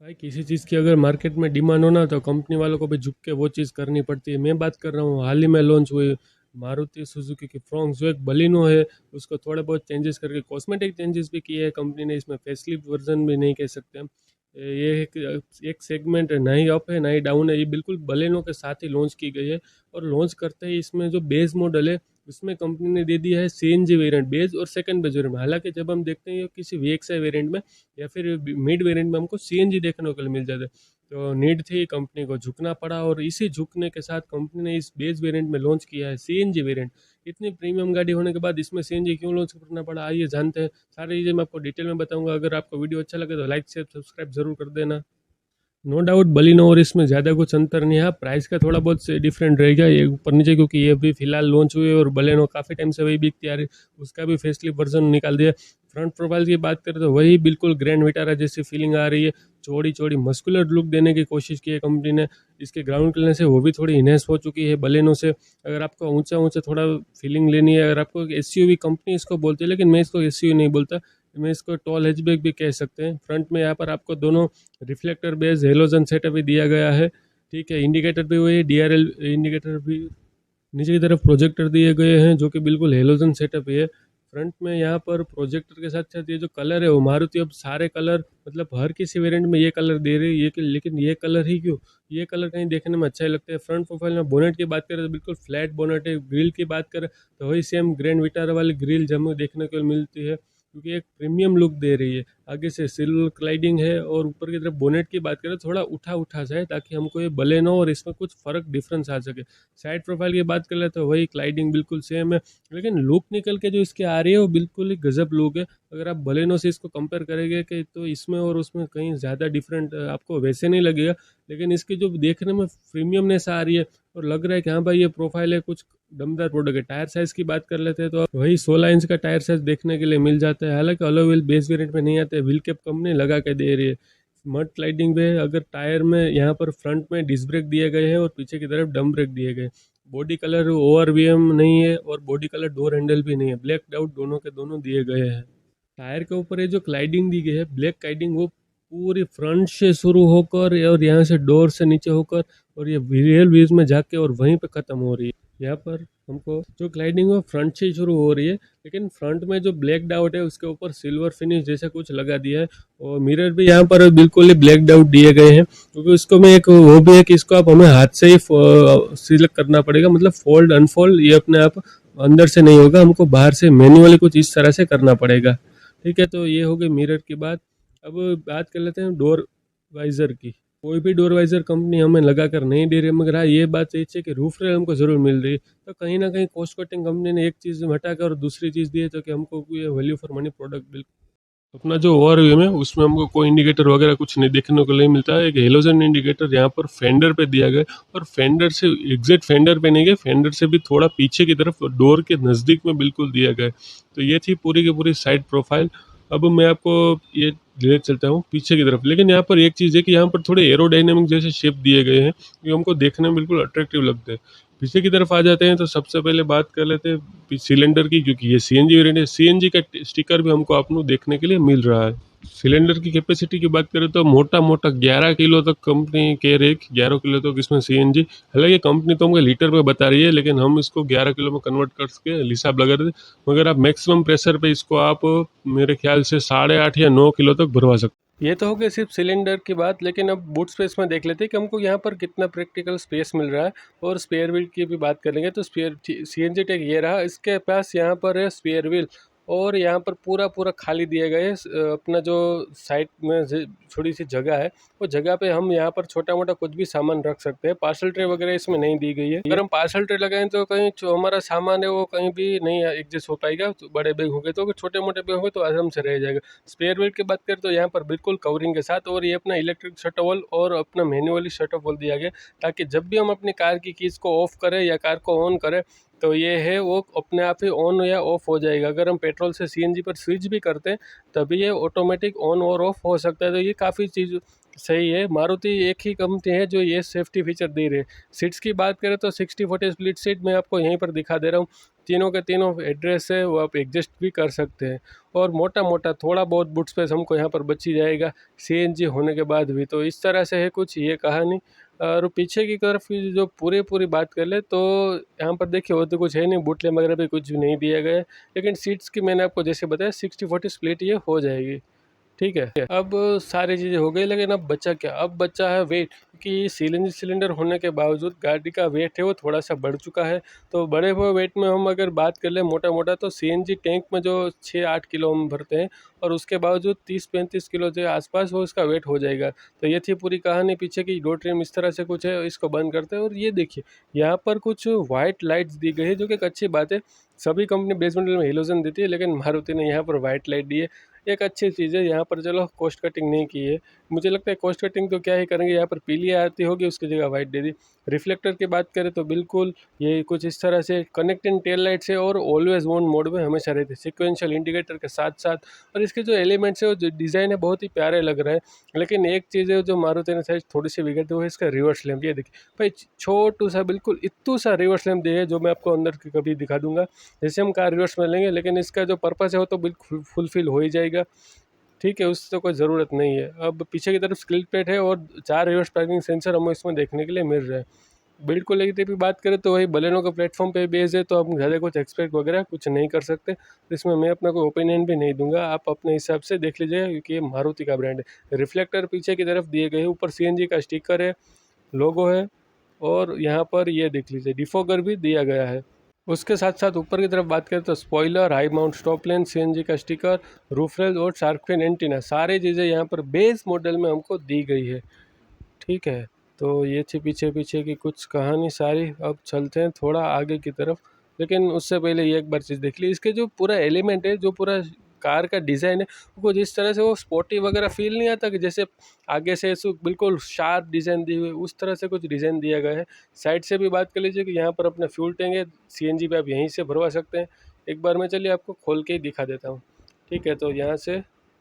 भाई किसी चीज़ की अगर मार्केट में डिमांड हो ना तो कंपनी वालों को भी झुक के वो चीज़ करनी पड़ती है। मैं बात कर रहा हूँ हाल ही में लॉन्च हुई मारुति सुजुकी की फ्रॉन्क, जो एक बलिनो है, उसको थोड़े बहुत चेंजेस करके कॉस्मेटिक चेंजेस भी किए हैं कंपनी ने। इसमें फेसलिफ्ट वर्जन भी नहीं कह सकते हम। ये एक सेगमेंट है, ना ही अप है ना ही डाउन है, ये बिल्कुल बलेनो के साथ ही लॉन्च की गई है। और लॉन्च करते ही इसमें जो बेस मॉडल है उसमें कंपनी ने दे दिया है सीएनजी वेरिएंट, बेस और सेकंड बेस वेरिएंट में। हालांकि जब हम देखते हैं किसी वीएक्सआई वेरिएंट में या फिर मिड वेरिएंट में हमको सीएनजी देखने को मिल जाता है, तो नीड थी कंपनी को झुकना पड़ा। और इसी झुकने के साथ कंपनी ने इस बेस वेरिएंट में लॉन्च किया है सीएनजी वेरिएंट। इतनी प्रीमियम गाड़ी होने के बाद इसमें सीएनजी क्यों लॉन्च करना पड़ा, आइए जानते हैं। सारी चीज़ें मैं आपको डिटेल में बताऊंगा। अगर आपको वीडियो अच्छा लगे तो लाइक शेयर सब्सक्राइब जरूर कर देना। नो डाउट बलिनो और इसमें ज़्यादा कुछ अंतर नहीं है, प्राइस का थोड़ा बहुत से डिफरेंट रहेगा ये ऊपर नीचे, क्योंकि ये भी फिलहाल लॉन्च हुए और बलेनो काफ़ी टाइम से वही बिकती आ रही, उसका भी फेसलिफ्ट वर्जन निकाल दिया। फ्रंट प्रोफाइल की बात करें तो वही बिल्कुल ग्रैंड विटारा जैसी फीलिंग आ रही है। चौड़ी चौड़ी मस्कुलर लुक देने की कोशिश की है कंपनी ने। इसके ग्राउंड क्लियरेंस है वो भी थोड़ी इनहेंस हो चुकी है बलेनो से। अगर आपको ऊंचा ऊंचा थोड़ा फीलिंग लेनी है, अगर आपको एसयूवी कंपनी इसको बोलती है, लेकिन मैं इसको एसयूवी नहीं बोलता, मैं इसको टॉल हैचबैक भी कह सकते हैं। फ्रंट में यहाँ पर आपको दोनों रिफ्लेक्टर बेस हेलोजन सेटअप भी दिया गया है। ठीक है, इंडिकेटर भी वही डीआरएल इंडिकेटर भी, नीचे की तरफ प्रोजेक्टर दिए गए हैं जो कि बिल्कुल हेलोजन सेटअप है। फ्रंट में यहाँ पर प्रोजेक्टर के साथ साथ ये जो कलर है वो मारुति अब सारे कलर, मतलब हर किसी वेरिएंट में ये कलर दे रही है, ये लेकिन ये कलर ही क्यों, ये कलर कहीं देखने में अच्छा ही लगता है। फ्रंट प्रोफाइल में बोनेट की बात करें तो बिल्कुल फ्लैट बोनेट है। ग्रिल की बात करें तो वही सेम ग्रैंड विटारा वाली ग्रिल हमें देखने को मिलती है, क्योंकि एक प्रीमियम लुक दे रही है। आगे से सिल्वर क्लाइडिंग है और ऊपर की तरफ बोनेट की बात करें थोड़ा उठा उठा सा है, ताकि हमको ये बलेनो और इसमें कुछ फ़र्क डिफरेंस आ सके। साइड प्रोफाइल की बात कर ले तो वही क्लाइडिंग बिल्कुल सेम है, लेकिन लुक निकल के जो इसके आ रही है वो बिल्कुल ही गजब लुक है। अगर आप बलेनो से इसको कंपेयर करेंगे कि तो इसमें और उसमें कहीं ज़्यादा डिफरेंट आपको वैसे नहीं लगेगा, लेकिन इसकी जो देखने में प्रीमियमनेस आ रही है और लग रहा है कि हाँ भाई ये प्रोफाइल है, कुछ दमदार प्रोडक्ट है। टायर साइज़ की बात कर लेते हैं तो वही 16 इंच का टायर साइज़ देखने के लिए मिल जाता है। हालांकि अलॉय व्हील बेस वेरिएंट में नहीं आते, व्हील कैप कंपनी लगा के दे रही है। मड स्लाइडिंग पे अगर टायर में यहाँ पर फ्रंट में डिस्क ब्रेक दिए गए हैं और पीछे की तरफ डम ब्रेक दिए गए। बॉडी कलर ओआरवीएम नहीं है और बॉडी कलर डोर हैंडल भी नहीं है, ब्लैक आउट दोनों के दोनों दिए गए हैं। टायर के ऊपर ये जो क्लाइडिंग दी गई है ब्लैक क्लाइडिंग, वो पूरी फ्रंट से शुरू होकर और यहाँ से डोर से नीचे होकर और ये रियल व्यूज में जाके और वहीं पे ख़त्म हो रही है। यहाँ पर हमको जो ग्लाइडिंग है फ्रंट से ही शुरू हो रही है, लेकिन फ्रंट में जो ब्लैक डाउट है उसके ऊपर सिल्वर फिनिश जैसा कुछ लगा दिया है। और मिरर भी यहाँ पर बिल्कुल ही ब्लैक डाउट दिए गए हैं, क्योंकि उसको में एक वो भी है कि इसको आप हमें हाथ से ही सिलेक्ट करना पड़ेगा, मतलब फोल्ड अनफोल्ड ये अपने आप अंदर से नहीं होगा, हमको बाहर से मैन्युअली कुछ इस तरह से करना पड़ेगा। ठीक है, तो ये हो गई मिरर की बात। अब बात कर लेते हैं डोर वाइजर की। कोई भी डोर वाइजर कंपनी हमें लगा कर नहीं दे रही, मगर हाँ ये बात सही है कि रूफ रेल हमको ज़रूर मिल रही है। तो कहीं ना कहीं कॉस्ट कटिंग कंपनी ने एक चीज़ हटा कर और दूसरी चीज़ दी है, तो कि हमको ये वैल्यू फॉर मनी प्रोडक्ट बिल्कुल। अपना जो ओवरव्यू में उसमें हमको कोई इंडिकेटर वगैरह कुछ नहीं देखने को नहीं मिलता है। एक हेलोजन इंडिकेटर यहाँ पर फेंडर पे दिया गया, और फेंडर से एग्जैक्ट फेंडर पे नहीं गया, फेंडर से भी थोड़ा पीछे की तरफ डोर के नज़दीक में बिल्कुल दिया गया। तो ये थी पूरी की पूरी साइड प्रोफाइल। अब मैं आपको ये ले चलता हूँ पीछे की तरफ, लेकिन यहाँ पर एक चीज़ है कि यहाँ पर थोड़े एरोडायनेमिक जैसे शेप दिए गए हैं जो हमको देखने में बिल्कुल अट्रैक्टिव लगते हैं। पीछे की तरफ आ जाते हैं तो सबसे पहले बात कर लेते हैं सिलेंडर की, क्योंकि ये सीएनजी वेरिएंट है। सीएनजी का स्टिकर भी हमको आपको देखने के लिए मिल रहा है। सिलेंडर की कैपेसिटी की बात करें तो मोटा मोटा 11 किलो तक कंपनी कह रही है, 11 किलो तक इसमें सीएनजी। हालांकि कंपनी तो हमको लीटर में बता रही है, लेकिन हम इसको 11 किलो में कन्वर्ट करके हिसाब लगा रहे थे। मगर आप मैक्सिमम प्रेशर पे इसको आप मेरे ख्याल से 8.5 या 9 किलो तक भरवा सकते। ये तो हो गया सिर्फ सिलेंडर की बात, लेकिन अब बूट स्पेस में देख लेते हैं कि हमको यहाँ पर कितना प्रैक्टिकल स्पेस मिल रहा है। और स्पेयर व्हील की भी बात करेंगे तो स्पेयर सीएनजी टेक ये रहा, इसके पास यहाँ पर है स्पेयर व्हील। और यहाँ पर पूरा पूरा खाली दिया गया है। अपना जो साइड में थोड़ी सी जगह है, वो जगह पे हम यहाँ पर छोटा मोटा कुछ भी सामान रख सकते हैं। पार्सल ट्रे वगैरह इसमें नहीं दी गई है। अगर हम पार्सल ट्रे लगाएं तो कहीं जो हमारा सामान है वो कहीं भी नहीं एडजस्ट हो पाएगा। तो बड़े बैग हो गए तो, छोटे मोटे बैग हो गए तो आराम से रह जाएगा। स्पेयर व्हील की बात करें तो यहाँ पर बिल्कुल कवरिंग के साथ, और ये अपना इलेक्ट्रिक शटर वॉल और अपना मैन्युअली शटर वॉल दिया गया, ताकि जब भी हम अपनी कार की कीज को ऑफ करें या कार को ऑन करें तो ये है वो अपने आप ही ऑन या ऑफ हो जाएगा। अगर हम पेट्रोल से सीएनजी पर स्विच भी करते हैं तभी ये ऑटोमेटिक ऑन और ऑफ हो सकता है। तो ये काफ़ी चीज़ सही है, मारुति एक ही कंपनी है जो ये सेफ्टी फीचर दे रही है। सीट्स की बात करें तो 60-40 स्प्लिट सीट मैं आपको यहीं पर दिखा दे रहा हूँ। तीनों के तीनों एड्रेस है, वो आप एडजस्ट भी कर सकते हैं। और मोटा मोटा थोड़ा बहुत बूट स्पेस हमको यहाँ पर बच ही जाएगा सीएनजी होने के बाद भी। तो इस तरह से है कुछ ये कहानी। और पीछे की तरफ की जो पूरी पूरी बात कर ले तो यहाँ पर देखिए वो तो कुछ है नहीं, बूटले वगैरह भी कुछ भी नहीं दिया गया है। लेकिन सीट्स की मैंने आपको जैसे बताया 60-40 स्प्लिट ये हो जाएगी। ठीक है, अब सारी चीज़ें हो गई, लेकिन अब बचा क्या? अब बचा है वेट, कि सीएनजी सिलेंडर होने के बावजूद गाड़ी का वेट है वो थोड़ा सा बढ़ चुका है। तो बढ़े हुए वेट में हम अगर बात कर लें मोटा मोटा, तो सीएनजी टैंक में जो 6-8 किलो हम भरते हैं, और उसके बावजूद 30-35 किलो के आसपास वो इसका वेट हो जाएगा। तो ये थी पूरी कहानी पीछे की। डोर ट्रिम इस तरह से कुछ है, इसको बंद करते हैं। और ये देखिए यहाँ पर कुछ वाइट लाइट्स दी गई है, जो कि एक अच्छी बात है। सभी कंपनी बेस मॉडल में हेलोजन देती है, लेकिन मारुति ने यहाँ पर वाइट लाइट दी है, एक अच्छी चीज़ है। यहाँ पर चलो कॉस्ट कटिंग नहीं की है, मुझे लगता है कॉस्ट कटिंग तो क्या ही करेंगे, यहाँ पर पीली आती होगी उसकी जगह वाइट दे दी। रिफ्लेक्टर की बात करें तो बिल्कुल ये कुछ इस तरह से कनेक्टिंग टेल लाइट से और ऑलवेज ऑन मोड में हमेशा रहती है, सिक्वेंशियल इंडिकेटर के साथ साथ। और इसके जो एलिमेंट्स है, वो जो डिज़ाइन है, बहुत ही प्यारे लग रहे हैं। लेकिन एक चीज़ है जो मारुति ने शायद थोड़ी सी बिगड़ती, वो है इसका रिवर्स लैम्प। ये देखिए भाई, छोटू सा बिल्कुल इतू सा रिवर्स लैम्प दिया है, जो मैं आपको अंदर की कभी दिखा दूंगा जैसे हम कार रिवर्स में लेंगे। लेकिन इसका जो पर्पस है वो तो बिल्कुल फुलफिल हो ही जाएगा। ठीक है, उससे तो कोई ज़रूरत नहीं है। अब पीछे की तरफ स्किल प्लेट है और 4 रिवर्स पार्किंग सेंसर हमें इसमें देखने के लिए मिल रहा है। बिल्ड क्वालिटी की बात करें तो वही बलेनो के प्लेटफॉर्म पे बेस्ड है, तो हम ज़्यादा कुछ एक्सपेक्ट वगैरह कुछ नहीं कर सकते। तो इसमें मैं अपना कोई ओपिनियन भी नहीं दूंगा, आप अपने हिसाब से देख लीजिएगा, क्योंकि ये मारुति का ब्रांड है। रिफ्लेक्टर पीछे की तरफ दिए गए हैं, ऊपर सीएनजी का स्टिकर है, लोगो है। और यहाँ पर ये देख लीजिए डिफॉगर भी दिया गया है। उसके साथ साथ ऊपर की तरफ बात करें तो स्पॉइलर, हाई माउंट स्टॉप लेन, सीएनजी का स्टिकर, रूफ रेल और शार्क फिन एंटीना, सारी चीज़ें यहाँ पर बेस मॉडल में हमको दी गई है। ठीक है, तो ये थी पीछे पीछे की कुछ कहानी सारी। अब चलते हैं थोड़ा आगे की तरफ, लेकिन उससे पहले ये एक बार चीज़ देख ली, इसके जो पूरा एलिमेंट है, जो पूरा कार का डिज़ाइन है, वो जिस तरह से वो स्पोर्टी वगैरह फील नहीं आता, कि जैसे आगे से ऐसे बिल्कुल शार्प डिज़ाइन दी हुई है, उस तरह से कुछ डिज़ाइन दिया गया है। साइड से भी बात कर लीजिए कि यहाँ पर अपना फ्यूल टैंक है, सीएनजी पे आप यहीं से भरवा सकते हैं। एक बार मैं चलिए आपको खोल के ही दिखा देता हूँ। ठीक है, तो यहाँ से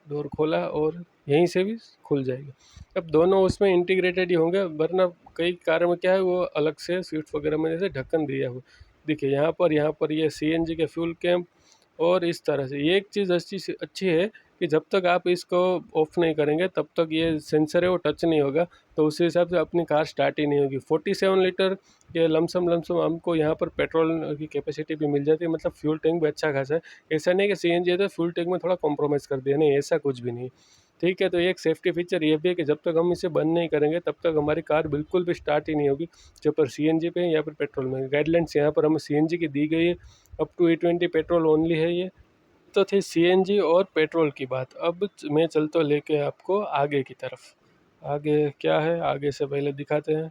डोर खोला और यहीं से भी खुल जाएगा। अब दोनों उसमें इंटीग्रेटेड ही होंगे, वरना कई कार में क्या है, वो अलग से सीट्स वगैरह में जैसे ढक्कन दिया हुआ। देखिए यहाँ पर ये सीएनजी के फ्यूल कैम्प। और इस तरह से ये एक चीज़ अच्छी है कि जब तक आप इसको ऑफ नहीं करेंगे तब तक ये सेंसर है वो टच नहीं होगा, तो उस हिसाब से अपनी कार स्टार्ट ही नहीं होगी। 47 लीटर ये लमसम लमसम हमको यहाँ पर पेट्रोल की कैपेसिटी भी मिल जाती है, मतलब फ्यूल टैंक भी अच्छा खासा है। ऐसा नहीं कि सीएनजी है तो फ्यूल टैंक में थोड़ा कॉम्प्रोमाइज़ कर दिया, नहीं ऐसा कुछ भी नहीं। ठीक है, तो एक सेफ्टी फीचर ये भी है कि जब तक हम इसे बंद नहीं करेंगे तब तक हमारी कार बिल्कुल भी स्टार्ट ही नहीं होगी, जब पर सीएनजी पे या फिर पेट्रोल में। गाइडलाइंस यहाँ पर हमें सीएनजी की दी गई है, up to E20 petrol only है ये। तो थी सीएनजी और पेट्रोल की बात। अब मैं चलता लेके आपको आगे की तरफ। आगे क्या है, आगे से पहले दिखाते हैं।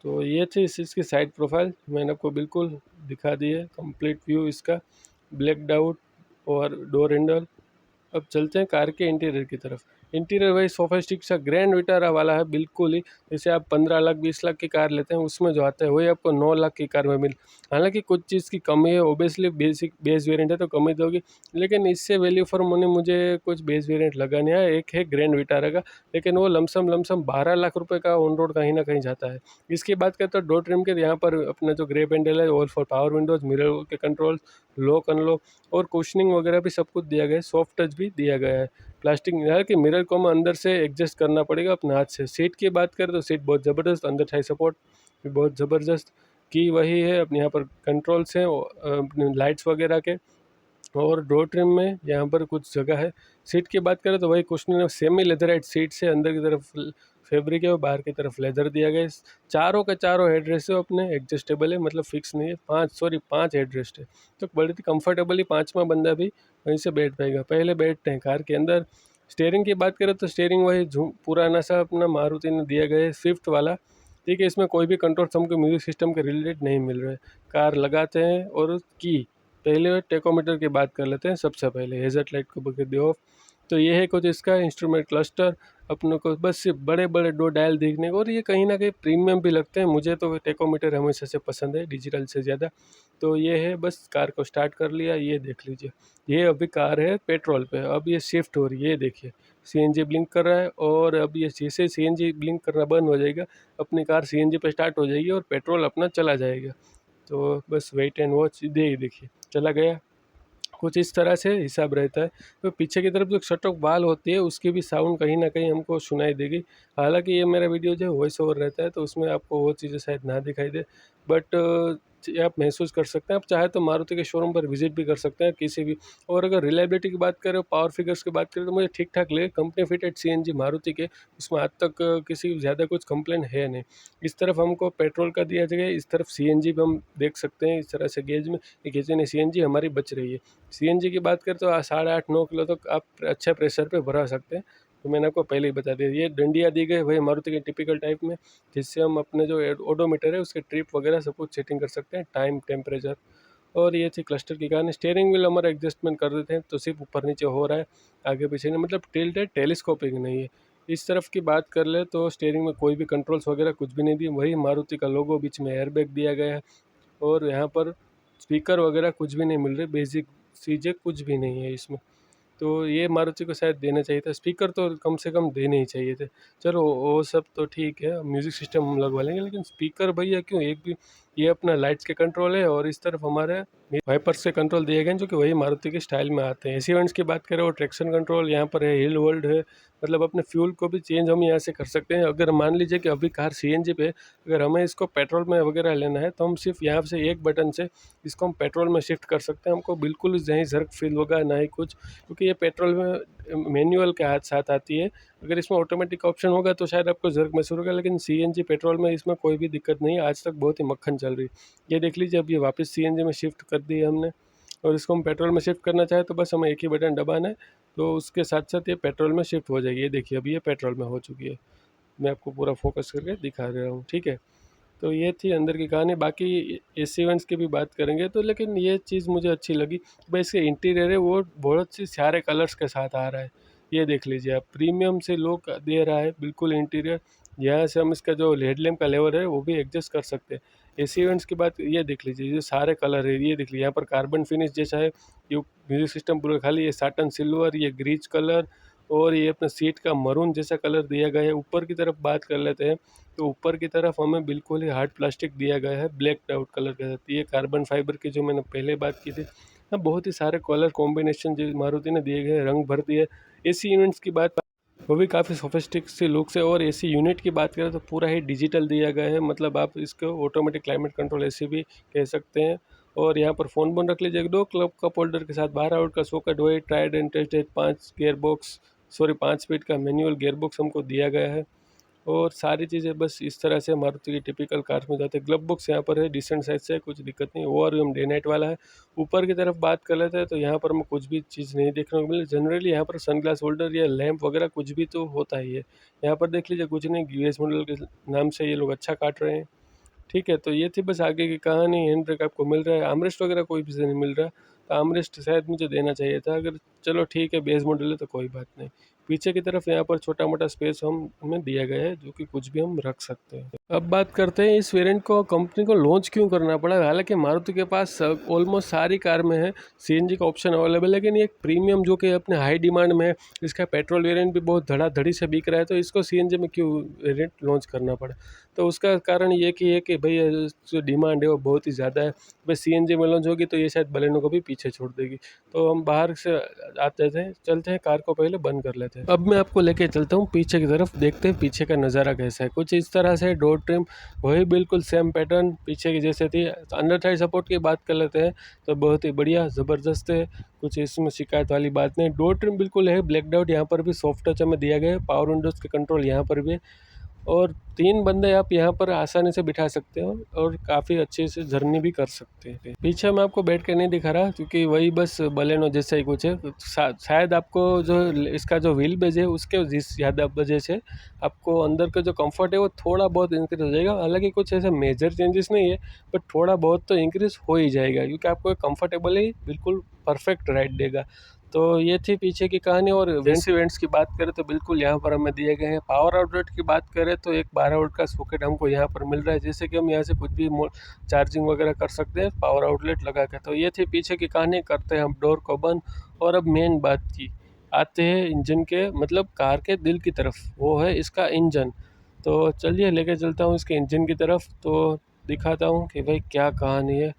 तो ये थी इस इसकी साइड प्रोफाइल, मैंने आपको बिल्कुल दिखा दी है, कंप्लीट व्यू इसका, ब्लैकड आउट और डोर हैंडल। अब चलते हैं कार के इंटीरियर की तरफ। इंटीरियर वही सोफिस्टिक सा ग्रैंड विटारा वाला है बिल्कुल ही। जैसे आप 15 लाख 20 लाख की कार लेते हैं, उसमें जो आता है वही आपको 9 लाख की कार में मिल। हालांकि कुछ चीज़ की कमी है, ओबियसली बेसिक बेस वेरिएंट है तो कमी तो होगी, लेकिन इससे वैल्यू फॉर मनी मुझे कुछ बेस वेरिएंट लगा नहीं है। एक है ग्रैंड विटारा का, लेकिन वो लमसम लमसम 12 लाख रुपए का ऑन रोड कहीं ना कहीं जाता है। इसकी बात करें तो डोर ट्रिम के यहाँ पर अपना जो ग्रे पेंडल है, all for power Windows, mirror के कंट्रोल, लॉक अनलॉक और कुशनिंग वगैरह भी सब कुछ दिया गया है, सॉफ्ट टच भी दिया गया है। प्लास्टिक है कि मिरर को हमें अंदर से एडजस्ट करना पड़ेगा अपने हाथ से। सीट की बात करें तो सीट बहुत ज़बरदस्त, अंदर थाई सपोर्ट भी बहुत ज़बरदस्त की वही है। अपने यहाँ पर कंट्रोल्स हैं अपने लाइट्स वगैरह के। और डोर ट्रिम में यहाँ पर कुछ जगह है। सीट की बात करें तो वही कुशनिंग सेमी लेदराइट सीट से अंदर की तरफ फैब्रिक है और बाहर की तरफ लेदर दिया गया है। चारों के चारों हेड रेस्ट है अपने एडजस्टेबल है, मतलब फिक्स नहीं है। पाँच हेड रेस्ट है, तो बड़ी कंफर्टेबली पाँचवा बंदा भी वहीं से बैठ पाएगा। पहले बैठते हैं कार के अंदर। स्टेयरिंग की बात करें तो स्टेयरिंग वही पुराना सा अपना मारुति ने दिया गया है, स्विफ्ट वाला। ठीक है, इसमें कोई भी कंट्रोल्स हमको म्यूजिक सिस्टम के रिलेटेड नहीं मिल रहा है। कार लगाते हैं और की पहले टेकोमीटर की बात कर लेते हैं। सबसे पहले हेजर लाइट को बकर दिया ऑफ। तो ये है कुछ इसका इंस्ट्रूमेंट क्लस्टर, अपने को बस सिर्फ बड़े बड़े दो डायल देखने को, और ये कहीं ना कहीं प्रीमियम भी लगते हैं। मुझे तो टेकोमीटर हमेशा से पसंद है डिजिटल से ज़्यादा। तो ये है, बस कार को स्टार्ट कर लिया, ये देख लीजिए। ये अभी कार है पेट्रोल पे, अब ये शिफ्ट हो रही है, ये देखिए सीएनजी ब्लिंक कर रहा है, और अब ये जैसे सीएनजी ब्लिंक करना बंद हो जाएगा अपनी कार सीएनजी पे स्टार्ट हो जाएगी और पेट्रोल अपना चला जाएगा। तो बस वेट एंड वॉच, दे देखिए चला गया। कुछ इस तरह से हिसाब रहता है। तो पीछे की तरफ जो शटक बाल होती है उसकी भी साउंड कहीं ना कहीं हमको सुनाई देगी। हालांकि ये मेरा वीडियो जो है वॉइस ओवर रहता है तो उसमें आपको वो चीज़ें शायद ना दिखाई दे, बट आप महसूस कर सकते हैं। आप चाहे तो मारुति के शोरूम पर विजिट भी कर सकते हैं किसी भी। और अगर रिलायबिलिटी की बात करें, पावर फिगर्स की बात करें, तो मुझे ठीक ठाक लगे कंपनी फिटेड सीएनजी मारुति के। उसमें आज तक किसी ज़्यादा कुछ कंप्लेन है नहीं। इस तरफ हमको पेट्रोल का दिया जाएगा, इस तरफ सीएनजी भी हम देख सकते हैं इस तरह से गेज में, गेज ने सीएनजी हमारी बच रही है। सीएनजी की बात करें तो 8.5-9 किलो तक आप अच्छे प्रेशर पे भरा सकते हैं। तो मैंने आपको पहले ही बता दिया। ये डंडियाँ दी गई वही मारुति के टिपिकल टाइप में, जिससे हम अपने जो ओडोमीटर है उसके ट्रिप वगैरह सब कुछ सेटिंग कर सकते हैं, टाइम, टेम्परेचर। और ये थी क्लस्टर की कहानी। स्टीयरिंग व्हील हमारा एडजस्टमेंट कर देते हैं तो सिर्फ ऊपर नीचे हो रहा है, आगे पीछे नहीं, मतलब टिल्ट है, टेलीस्कोपिंग नहीं है। इस तरफ की बात कर ले तो स्टीयरिंग में कोई भी कंट्रोल्स वगैरह कुछ भी नहीं दिए, वही मारुति का लोगो, बीच में एयरबैग दिया गया है। और यहाँ पर स्पीकर वगैरह कुछ भी नहीं मिल रहे, बेसिक चीज़ें कुछ भी नहीं है इसमें। तो ये मारुति को शायद देना चाहिए था, स्पीकर तो कम से कम देने ही चाहिए थे। चलो वो सब तो ठीक है, म्यूज़िक सिस्टम हम लगवा लेंगे, लेकिन स्पीकर भैया क्यों एक भी। ये अपना लाइट्स के कंट्रोल है और इस तरफ हमारे वाइपर्स के कंट्रोल दिए गए हैं जो कि वही मारुति के स्टाइल में आते हैं। एसी वेंट्स की बात करें और ट्रैक्शन कंट्रोल यहाँ पर है, हिल होल्ड है, मतलब अपने फ्यूल को भी चेंज हम यहाँ से कर सकते हैं। अगर मान लीजिए कि अभी कार सीएनजी पे, अगर हमें इसको पेट्रोल में वगैरह लेना है तो हम सिर्फ यहाँ से एक बटन से इसको हम पेट्रोल में शिफ्ट कर सकते हैं। हमको बिल्कुल नहीं झर्क फील होगा ना ही कुछ, क्योंकि ये पेट्रोल में मैनुअल के हाथ साथ आती है। अगर इसमें ऑटोमेटिक ऑप्शन होगा तो शायद आपको झर्क महसूस होगा, लेकिन सीएनजी पेट्रोल में इसमें कोई भी दिक्कत नहीं है। आज तक बहुत ही मक्खन चल रही है। ये देख लीजिए, अब ये वापस सीएनजी में शिफ्ट कर दी है हमने, और इसको हम पेट्रोल में शिफ्ट करना चाहे तो बस हमें एक ही बटन दबाना है, तो उसके साथ साथ ये पेट्रोल में शिफ्ट हो जाएगी। ये देखिए अभी ये पेट्रोल में हो चुकी है। मैं आपको पूरा फोकस करके दिखा रहा हूँ, ठीक है। तो ये थी अंदर की कहानी। बाकी एसी वेंट्स की भी बात करेंगे तो, लेकिन ये चीज़ मुझे अच्छी लगी भाई, इसके इंटीरियर है वो बहुत सी सारे कलर्स के साथ आ रहा है। ये देख लीजिए आप, प्रीमियम से लुक दे रहा है बिल्कुल इंटीरियर। यहाँ से हम इसका जो हेडलैम्प का लेवल है वो भी एडजस्ट कर सकते हैं। एसी वेंट्स की बात, ये देख लीजिए, ये सारे कलर है। ये देख लीजिए यहाँ पर कार्बन फिनिश जैसा है, ये म्यूजिक सिस्टम पूरा खाली, ये साटन सिल्वर, ये ग्रीच कलर, और ये अपना सीट का मरून जैसा कलर दिया गया है। ऊपर की तरफ बात कर लेते हैं तो ऊपर की तरफ हमें बिल्कुल ही हार्ड प्लास्टिक दिया गया है ब्लैक आउट कलर के साथ। ये कार्बन फाइबर की जो मैंने पहले बात की थी। हाँ, बहुत ही सारे कलर कॉम्बिनेशन जो मारुति ने दिए गए, रंग भर दिए। एसी यूनिट्स की बात, वो भी काफ़ी सोफिस्टिक सी लुक से। और एसी यूनिट की बात करें तो पूरा ही डिजिटल दिया गया है, मतलब आप इसको ऑटोमेटिक क्लाइमेट कंट्रोल एसी भी कह सकते हैं। और यहाँ पर फ़ोन बोन रख लीजिए, 2 क्लब कप होल्डर के साथ, 12 आउट का सॉकेट, वही tried and tested 5 gear box, sorry 5 speed का मैनुअल गियर बॉक्स हमको दिया गया है। और सारी चीज़ें बस इस तरह से मारुति की टिपिकल कार्स में जाते हैं। ग्लब बॉक्स यहाँ पर है, डिसेंट साइज से, कुछ दिक्कत नहीं। ओवरव्यू डे नाइट वाला है। ऊपर की तरफ बात कर लेते हैं तो यहाँ पर हमें कुछ भी चीज़ नहीं देखने को मिली। जनरली यहाँ पर सनग्लास होल्डर या लैंप वगैरह कुछ भी तो होता ही है। यहाँ पर देख लीजिए कुछ नहीं, यूएस मॉडल के नाम से ये लोग अच्छा काट रहे हैं, ठीक है। तो ये थी बस आगे की कहानी। हैंड ब्रेक आपको मिल रहा है, आर्मरेस्ट वगैरह कोई भी नहीं मिल रहा, तो आर्मरेस्ट शायद मुझे देना चाहिए था। अगर चलो ठीक है, बेस मॉडल है तो कोई बात नहीं। पीछे की तरफ यहाँ पर छोटा मोटा स्पेस हमें दिया गया है जो कि कुछ भी हम रख सकते हैं। अब बात करते हैं इस वेरिएंट को कंपनी को लॉन्च क्यों करना पड़ा। हालांकि मारुति के पास ऑलमोस्ट सारी कार में है सीएनजी का ऑप्शन अवेलेबल, लेकिन ये प्रीमियम जो कि अपने हाई डिमांड में है, इसका पेट्रोल वेरिएंट भी बहुत धड़ाधड़ी से बिक रहा है, तो इसको सीएनजी में क्यों वेरिएंट लॉन्च करना पड़ा। तो उसका कारण ये कि है कि भाई जो डिमांड है वो बहुत ही ज़्यादा है। भाई सीएनजी में लॉन्च होगी तो ये शायद बलेनो को भी पीछे छोड़ देगी। तो हम बाहर से आते थे, चलते हैं, कार को पहले बंद कर लेते हैं। अब मैं आपको लेके चलता हूँ पीछे की तरफ, देखते हैं पीछे का नज़ारा कैसा है। कुछ इस तरह से डोर ट्रिम वही बिल्कुल सेम पैटर्न पीछे की जैसे थी। अंडर साइड सपोर्ट की बात कर लेते हैं तो बहुत ही बढ़िया, ज़बरदस्त है, कुछ इसमें शिकायत वाली बात नहीं। डोर ट्रिम बिल्कुल है ब्लैक आउट, यहाँ पर भी सॉफ्ट टच हमें दिया गया है। पावर विंडोज़ के कंट्रोल यहाँ पर भी है, और 3 बंदे आप यहाँ पर आसानी से बिठा सकते हो और काफ़ी अच्छे से जर्नी भी कर सकते हैं। पीछे मैं आपको बैठ के नहीं दिखा रहा क्योंकि वही बस बलेनो जैसा ही कुछ है। शायद आपको जो इसका जो व्हील बेज है उसके जिस ज़्यादा वजह से आपको अंदर का जो कंफर्ट है वो थोड़ा बहुत इंक्रीज हो जाएगा। हालांकि कुछ ऐसे मेजर चेंजेस नहीं है, बट थोड़ा बहुत तो इंक्रीज हो ही जाएगा, क्योंकि आपको कंफर्टेबल ही बिल्कुल परफेक्ट राइड देगा। तो ये थी पीछे की कहानी। और वेंट्स की बात करें तो बिल्कुल यहाँ पर हमें दिए गए हैं। पावर आउटलेट की बात करें तो एक 12 वोल्ट का सॉकेट हमको यहाँ पर मिल रहा है, जैसे कि हम यहाँ से कुछ भी चार्जिंग वगैरह कर सकते हैं पावर आउटलेट लगा के। तो ये थी पीछे की कहानी। करते हैं हम डोर को बंद। और अब मेन बात की आते हैं इंजन के मतलब कार के दिल की तरफ, वो है इसका इंजन। तो चलिए लेके चलता हूँ इसके इंजन की तरफ, तो दिखाता हूँ कि भाई क्या कहानी है।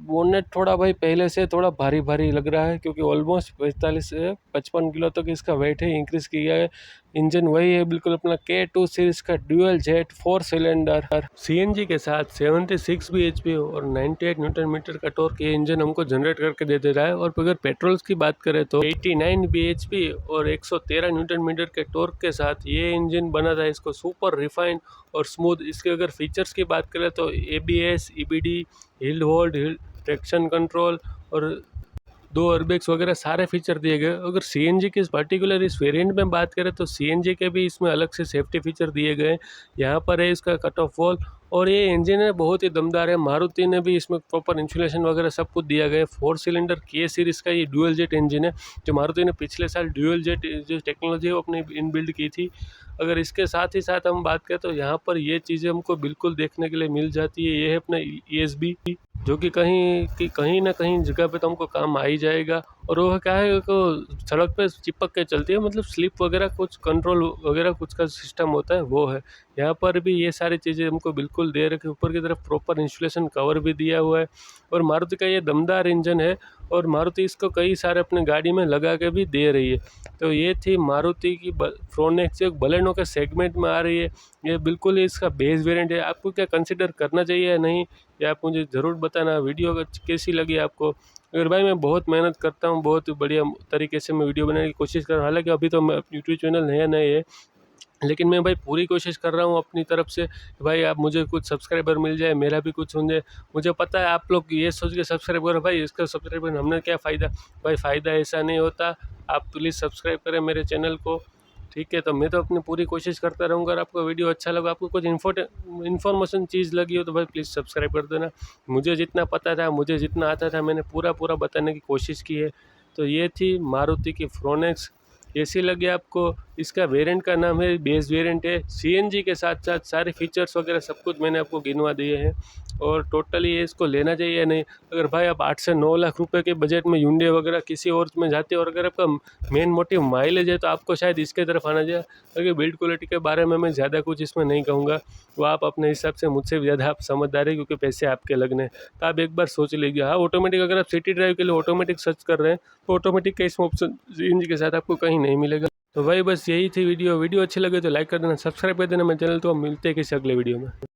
बोनेट थोड़ा भाई पहले से थोड़ा भारी भारी लग रहा है, क्योंकि ऑलमोस्ट 45 से 55 किलो तक इसका वेट है, इंक्रीज़ किया है। इंजन वही है बिल्कुल अपना K2 सीरीज़ का ड्यूअल जेट 4 सिलेंडर सीएनजी के साथ 76 bhp और 98 न्यूटन मीटर का टॉर्क ये इंजन हमको जनरेट करके दे रहा है। और अगर पेट्रोल्स की बात करें तो 89 bhp और 113 न्यूटन मीटर के टॉर्क के साथ ये इंजन बना था इसको सुपर रिफाइंड और स्मूथ। इसके अगर फीचर्स की बात करें तो ABS, EBD, hill hold, traction control और 2 एयरबैग्स वगैरह सारे फीचर दिए गए। अगर सीएनजी के इस पर्टिकुलर इस वेरिएंट में बात करें तो सीएनजी के भी इसमें अलग से सेफ्टी फीचर दिए गए। यहाँ पर है इसका कट ऑफ वॉल, और ये इंजन है बहुत ही दमदार है। मारुति ने भी इसमें प्रॉपर इंसुलेशन वगैरह सब कुछ दिया गया है। 4 सिलेंडर K सीरीज़ का ये ड्यूअल जेट इंजन है, जो मारुति ने पिछले साल ड्यूअल जेट जो टेक्नोलॉजी है वो अपने इन बिल्ड की थी। अगर इसके साथ ही साथ हम बात करें तो यहाँ पर ये चीज़ें हमको बिल्कुल देखने के लिए मिल जाती है। ये है अपना ESB, जो कि कहीं ना कहीं जगह पे तो हमको काम आ ही जाएगा। और वो क्या है को सड़क पे चिपक के चलती है, मतलब स्लिप वगैरह कुछ कंट्रोल वगैरह कुछ का सिस्टम होता है वो है। यहाँ पर भी ये सारी चीज़ें हमको बिल्कुल दे रखे, ऊपर की तरफ प्रॉपर इंसुलेशन कवर भी दिया हुआ है। और मारुति का ये दमदार इंजन है, और मारुति इसको कई सारे अपने गाड़ी में लगा के भी दे रही है। तो ये थी मारुति की फ्रोनेक्स, जो बलेनो के सेगमेंट में आ रही है। ये बिल्कुल ही इसका बेस वेरिएंट है। आपको क्या कंसिडर करना चाहिए या नहीं, ये आप मुझे ज़रूर बताना। वीडियो कैसी लगी आपको। अगर भाई मैं बहुत मेहनत करता हूँ, बहुत बढ़िया तरीके से मैं वीडियो बनाने की कोशिश कर रहा हूँ। हालांकि अभी तो मैं यूट्यूब चैनल नया नया है, लेकिन मैं भाई पूरी कोशिश कर रहा हूँ अपनी तरफ से कि भाई आप मुझे कुछ सब्सक्राइबर मिल जाए, मेरा भी कुछ हो जाए। मुझे पता है आप लोग ये सोच के सब्सक्राइब करो भाई इसका सब्सक्राइबर हमने क्या फ़ायदा। भाई फ़ायदा ऐसा नहीं होता। आप प्लीज़ सब्सक्राइब करें मेरे चैनल को, ठीक है। तो मैं तो अपनी पूरी कोशिश करता रहूँगा। अगर आपको वीडियो अच्छा लगा, आपको कुछ इन्फॉर्मेशन चीज़ लगी हो तो भाई प्लीज़ सब्सक्राइब कर देना। मुझे जितना पता था, मुझे जितना आता था, मैंने पूरा पूरा बताने की कोशिश की है। तो ये थी मारुति की फ्रोनेक्स। कैसी लगी आपको। इसका वेरिएंट का नाम है, बेस वेरिएंट है। सीएनजी के साथ साथ सारे फीचर्स वगैरह सब कुछ मैंने आपको गिनवा दिए हैं। और टोटली ये इसको लेना चाहिए या नहीं। अगर भाई आप 8 से 9 लाख रुपए के बजट में Hyundai वगैरह किसी और में जाते हो, और अगर आपका मेन मोटिव माइलेज है तो आपको शायद इसके तरफ आना चाहिए। क्योंकि बिल्ड क्वालिटी के बारे में मैं ज़्यादा कुछ इसमें नहीं कहूँगा, वो आप अपने हिसाब से मुझसे भी ज़्यादा आप समझदार है, क्योंकि पैसे आपके लगने। तो आप एक बार सोच लीजिए। हाँ, ऑटोमेटिक अगर आप सिटी ड्राइव के लिए ऑटोमेटिक सर्च कर रहे हैं तो ऑटोमेटिक का इसमें ऑप्शन सीएनजी के साथ आपको कहीं नहीं मिलेगा। तो भाई बस यही थी वीडियो अच्छी लगे तो लाइक कर देना, सब्सक्राइब कर देना मेरे चैनल। तो हम मिलते हैं किसी अगले वीडियो में।